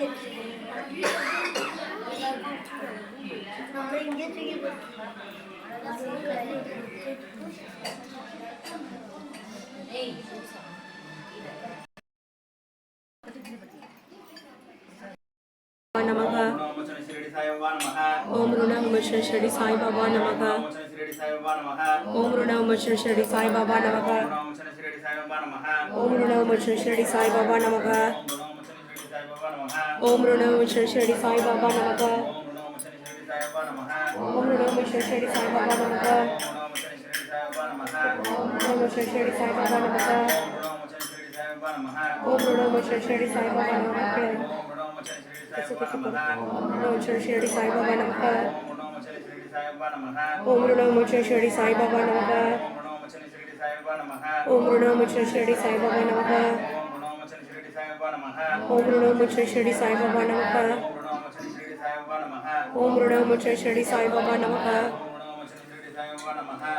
नमः। ओम ऋणामोचन शिरडी साई बाबा नमः। ओम ऋणामोचन शिरडी साई बाबा नमः। ओम ऋणामोचन शिरडी साई बाबा नमः। ओम ऋणामोचन शिरडी साई बाबा नमः। ओम ऋणामोचन शिरडी साई बाबा नमः। ओम ऋणामोचन शिरडी साई बाबा नमः। ओम ऋणामोचन शिरडी साई बाबा नमः। ओम शिरडी साई बाबा नमः। ओम ऋणामोचन शिरडी साई बाबा नमः। ओम ऋणामोचन शिरडी साई बाबा नमः। ओम ऋणामोचन शिरडी साई बाबा नमः। ओम ऋणामोचन शिरडी साई बाबा नमः।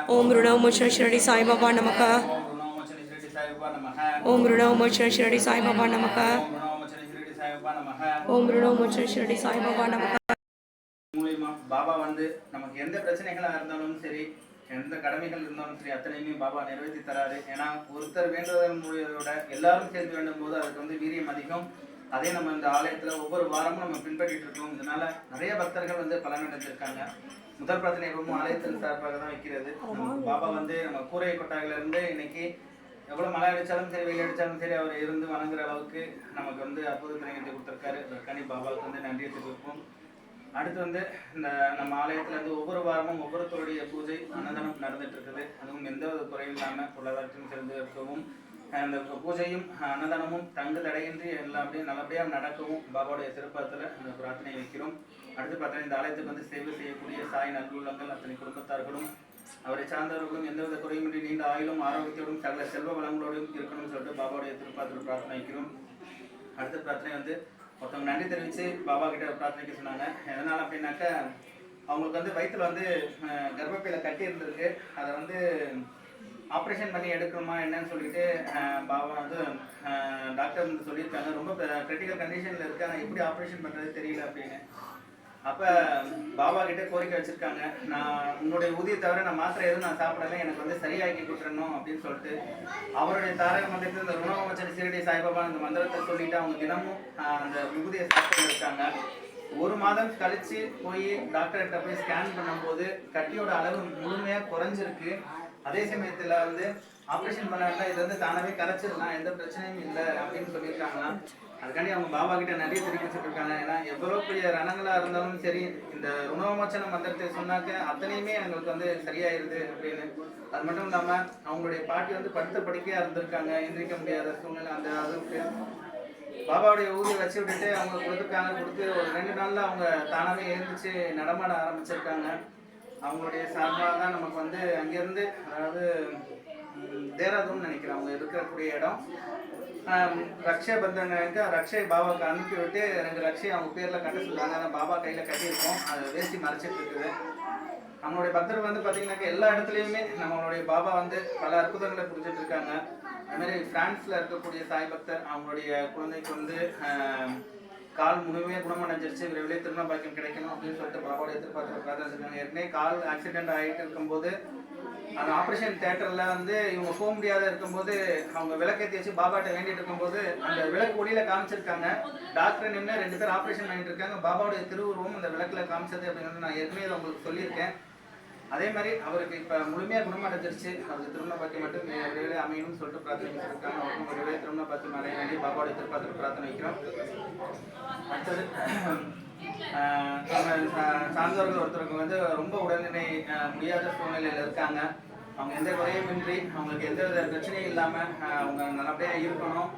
ओम ऋणामोचन शिरडी साई बाबा नमः। ओम ऋणामोचन शिरडी साई बाबा नमः। ओम ऋणामोचन शिरडी साई बाबा नमः. மூலமா பாபா வந்து நமக்கு எந்த பிரச்சனைகளா இருந்தாலும் சரி, எந்த கடமைகள் இருந்தாலும் சரி, அத்தனையுமே பாபா நிறைவேற்றி தராரு. ஏன்னா ஒருத்தர் வேண்டுவதன் மூலியோட எல்லாரும் சேர்ந்து வேண்டும் போது அதுக்கு வந்து வீரியம் அதிகம். அதே நம்ம இந்த ஆலயத்துல ஒவ்வொரு வாரமும் நம்ம பின்பற்றிட்டு இருக்கோம். இதனால நிறைய பக்தர்கள் வந்து பலனடைஞ்சிருக்காங்க. முதல் பிரார்த்தனை எப்பவும் ஆலயத்தின் சார்பாக தான் வைக்கிறது. பாபா வந்து நம்ம கூரை கொட்டாயில இருந்து இன்னைக்கு எவ்வளவு மழை அடிச்சாலும் சரி, வெயில் அடிச்சாலும் சரி, அவர் இருந்து வணங்குற அளவுக்கு நமக்கு வந்து அற்புதத்தினை கட்டி கொடுத்துருக்காரு. அதற்காண்டி பாபாவுக்கு வந்து நன்றியை தெரிவிப்போம். அடுத்து வந்து இந்த நம்ம ஆலயத்துல இருந்து ஒவ்வொரு வாரமும் ஒவ்வொருத்தருடைய பூஜை அன்னதானம் நடந்துட்டு இருக்குது. அதுவும் எந்த ஒரு குறையும் இல்லாம பொருளாதாரத்தையும் சிறந்து இருக்கவும், அந்த பூஜையும் அன்னதானமும் தங்கு தடையின்றி எல்லாம் அப்படியே நல்லபடியாக நடக்கவும் பாபாவுடைய திருப்பத்தில் அந்த பிரார்த்தனை வைக்கிறோம். அடுத்து பார்த்தா இந்த ஆலயத்துக்கு வந்து சேவை செய்யக்கூடிய சாய் நல்லுள்ளங்கள் அத்தனை குடும்பத்தார்களும் அவரை சார்ந்தவர்களும் எந்தவித குறையுமின்றி நீண்ட ஆயுளும் ஆரோக்கியத்தோடும் சகல செல்வ வளங்களோடும் இருக்கணும்னு சொல்லிட்டு பாபாவுடைய திருப்பாத்தில் பிரார்த்தனை வைக்கிறோம். அடுத்த பிரார்த்தனை வந்து ஒருத்தவங்க நன்றி தெரிவித்து பாபா கிட்ட பிரார்த்தனைக்கு சொன்னாங்க. எதனால் அப்படின்னாக்கா அவங்களுக்கு வந்து வயிற்றுல வந்து கர்ப்பப்பையில கட்டி இருந்திருக்கு. அதை வந்து ஆப்ரேஷன் பண்ணி எடுக்கணுமா என்னன்னு சொல்லிட்டு பாபா வந்து டாக்டர் வந்து சொல்லியிருக்காங்க. ரொம்ப கிரிட்டிக்கல் கண்டிஷனில் இருக்காங்க, எப்படி ஆப்ரேஷன் பண்ணுறது தெரியல அப்படின்னு. அப்போ பாபா கிட்டே கோரிக்கை வச்சுருக்காங்க, நான் உன்னுடைய ஊதியை தவிர நான் மாத்திரை எதுவும் நான் சாப்பிடலை, எனக்கு வந்து சரியாக்கி கொடுத்துடணும் அப்படின்னு சொல்லிட்டு அவருடைய தாரக மந்திரத்தில் இந்த ருணாமச்சரி சீரடி சாய்பாபா அந்த மந்திரத்தை சொல்லிட்டு அவங்க தினமும் அந்த விபூதியை சாப்பிட்டு இருக்காங்க. ஒரு மாதம் கழித்து போய் டாக்டர்கிட்ட போய் ஸ்கேன் பண்ணும்போது கட்டியோட அளவு முழுமையாக குறைஞ்சிருக்கு. அதே சமயத்தில் வந்து ஆப்ரேஷன் பண்ணாங்கன்னா இது வந்து தானாகவே கரைச்சிடலாம், எந்த பிரச்சனையும் இல்லை அப்படின்னு சொல்லியிருக்காங்களாம். அதுக்காண்டி அவங்க பாபா கிட்ட நிறைய தெரிவிச்சுட்டு இருக்காங்க. ஏன்னா எவ்வளோ பெரிய ரணங்களாக இருந்தாலும் சரி, இந்த ருணோமோச்சன மந்திரத்தை சொன்னாக்க அத்தனையுமே எங்களுக்கு வந்து சரியாயிருது அப்படின்னு. அது மட்டும் இல்லாமல் அவங்களுடைய பாட்டி வந்து படுத்த படுக்கையாக இருந்திருக்காங்க, எந்திரிக்க முடியாத சூழ்நிலை. அந்த அளவுக்கு பாபாவுடைய ஊதியை வச்சு விட்டுட்டு அவங்க கொடுத்துருக்காங்க. கொடுத்து ஒரு 2 நாளில் அவங்க தானாகவே எழுந்துச்சு நடமாட ஆரம்பிச்சிருக்காங்க. அவங்களுடைய சார்பாக தான் நமக்கு வந்து அங்கேருந்து, அதாவது தேராதூன் நினைக்கிறேன் அவங்க இருக்கக்கூடிய இடம், ரக்ஷா பந்தனுக்கு ரக்ஷை பாபாவுக்கு அனுப்பி விட்டு 2 ரக்ஷை அவங்க பேரில் கட்ட சொல்லுவாங்க. ஆனால் பாபா கையில் கட்டியிருக்கோம், அதை வேஷ்டி மறைச்சிட்டு இருக்குது. நம்மளுடைய பக்தர்கள் வந்து பார்த்தீங்கன்னாக்கா எல்லா இடத்துலையுமே நம்மளுடைய பாபா வந்து பல அற்புதங்களை புரிஞ்சிட்டு இருக்காங்க. அதுமாதிரி பிரான்ஸில் இருக்கக்கூடிய சாய் பக்தர் அவங்களுடைய குழந்தைக்கு வந்து கால் முழுமையாக குணமடைஞ்சிருச்சு, விரைவிலே திருமண பாக்கியம் கிடைக்கணும் அப்படின்னு சொல்லிட்டு பாபாவுடைய எதிர்பார்த்து பிரார்த்தனை. ஏற்கனவே கால் ஆக்சிடென்ட் ஆகிட்டு இருக்கும்போது அந்த ஆப்ரேஷன் தியேட்டரில் வந்து இவங்க போக முடியாத இருக்கும்போது அவங்க விளக்கேற்றி வச்சு பாபாட்ட வேண்டிட்டு இருக்கும்போது அந்த விளக்கு ஒளியில் காமிச்சிருக்காங்க. டாக்டர் நின்று 2 பேர் ஆப்ரேஷன் பண்ணிட்டு இருக்காங்க. பாபாவுடைய திருவுருவம் அந்த விளக்கில் காமிச்சது அப்படிங்கிறது நான் ஏற்கனவே உங்களுக்கு சொல்லியிருக்கேன். அதே மாதிரி அவருக்கு இப்போ முழுமையாக குணமடைஞ்சிருச்சு. அவருக்கு திருமண பாக்கியம் மட்டும் விரைவில் அமையணும்னு சொல்லிட்டு பிரார்த்தனை வச்சிருக்காங்க. அவருக்கும் விரைவில் திருமண பாக்கியம் அடைய வேண்டி பாபாவுடைய திருப்பாத்திர பிரார்த்தனை வைக்கிறோம். அடுத்தது சார்ந்தவர்கள் ஒருத்தருக்கு வந்து ரொம்ப உடல்நிலை முடியாத சூழ்நிலையில் இருக்காங்க. அவங்க எந்த குறையும் இன்றி அவங்களுக்கு எந்த வித பிரச்சனையும் இல்லாமல் அவங்க நல்லபடியாக இருக்கணும்,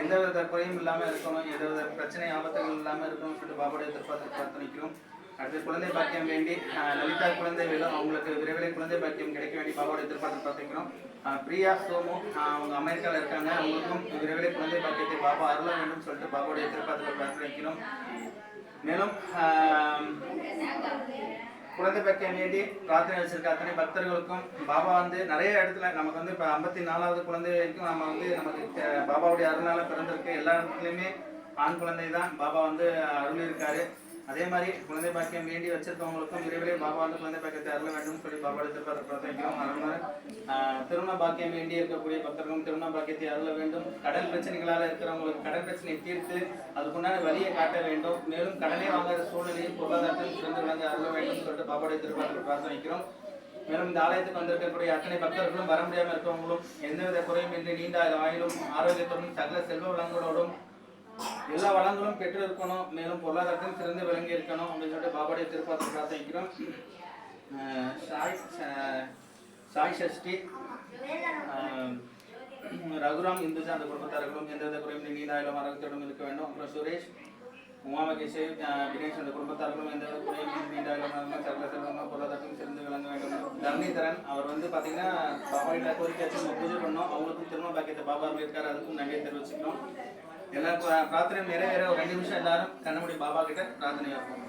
எந்த வித குறையும் இல்லாமல் இருக்கணும், எந்த வித பிரச்சனை ஆபத்துகள் இல்லாமல் இருக்கணும்னு சொல்லிட்டு பாபாவுடைய திருப்பாத்திர பிரார்த்தனைக்கிறோம். அடுத்து குழந்தை பாக்கியம் வேண்டி லலிதா குழந்தை வேலும் அவங்களுக்கு விரைவில் குழந்தை பாக்கியம் கிடைக்க வேண்டி பாபாவுடைய திருப்பாத்திர பிரார்த்திக்கிறோம். பிரியா சோமு அவங்க அமெரிக்காவில் இருக்காங்க, அவங்களுக்கும் விரைவில் குழந்தை பாக்கியத்தை பாபா அருள வேண்டும் சொல்லிட்டு பாபாவுடைய திருப்பாத்திர பிரார்த்தனை வைக்கிறோம். மேலும் குழந்தை பாக்கியம் வேண்டி பிரார்த்தனை வச்சிருக்க அத்தனை பக்தர்களுக்கும் பாபா வந்து நிறைய இடத்துல நமக்கு வந்து இப்போ 54வது குழந்தை வரைக்கும் நம்ம வந்து நமக்கு பாபாவுடைய அருளால பிறந்திருக்கு. எல்லா இடத்துலையுமே ஆண் குழந்தை தான் பாபா வந்து அருள் இருக்காரு. அதே மாதிரி குழந்தை பாக்கியம் வேண்டி வச்சிருக்கவங்களுக்கும் விரைவிலே பாபா வந்து குழந்தை பாக்கியத்தை அருள வேண்டும் சொல்லி பாபா பிரார்த்திக்கிறோம். அதனால திருமண பாக்கியம் வேண்டி இருக்கக்கூடிய பக்தர்களும் திருமண பாக்கியத்தை அருள வேண்டும். கடல் பிரச்சனைகளால் இருக்கிறவங்களுக்கு கடல் பிரச்சனையை தீர்த்து அதுக்குண்டான வழியை காட்ட வேண்டும். மேலும் கடனை வாங்காத சூழ்நிலையில் பொருளாதாரத்தில் சிறந்து விளங்க அருள வேண்டும் சொல்லிட்டு பாபாவுடைய திருப்பாடல் பிரார்த்தனைக்கிறோம். மேலும் இந்த ஆலயத்துக்கு வந்திருக்கக்கூடிய அத்தனை பக்தர்களும் வர முடியாமல் இருக்கவங்களும் எந்தவித குறையும் இன்றி நீண்ட ஆயுளும் ஆரோக்கியத்தோடும் சகல செல்வ வளங்களோடும் எல்லா வளங்களும் பெற்று இருக்கணும். மேலும் பொருளாதாரத்தையும் சிறந்து விளங்கி இருக்கணும் அப்படின்னு சொல்லிட்டு பாபாவுடைய திருப்பாடல் பிரார்த்தனைக்கிறோம். சாய் சஷ்டி ரகுராம் இந்துஜா அந்த குடும்பத்தார்களும் எந்தவித குறையும் நீண்ட ஆயுளும் ஆரோக்கியத்தோடும் இருக்க வேண்டும். அப்புறம் சுரேஷ் உமாமகேஷ் தினேஷ் அந்த குடும்பத்தார்களும் எந்தவித குறையும் நீண்ட ஆயுளும் சகல செல்வங்களும் பொருளாதாரத்தையும் சிறந்து விளங்க வேண்டும். தரணிதரன் அவர் வந்து பார்த்தீங்கன்னா பாபாவிட கோரிக்கை வச்சு நம்ம பூஜை பண்ணோம். அவங்களுக்கும் திருமண பாக்கியத்தை பாபா இருக்காரு, அதுக்கும் நன்றியை தெரிவிச்சுக்கணும். எல்லா பிரார்த்தனையும் நிறைவேற ஒரு 2 நிமிஷம் எல்லாரும் கண்ணமுடி பாபா கிட்ட பிரார்த்தனை வைப்போம்.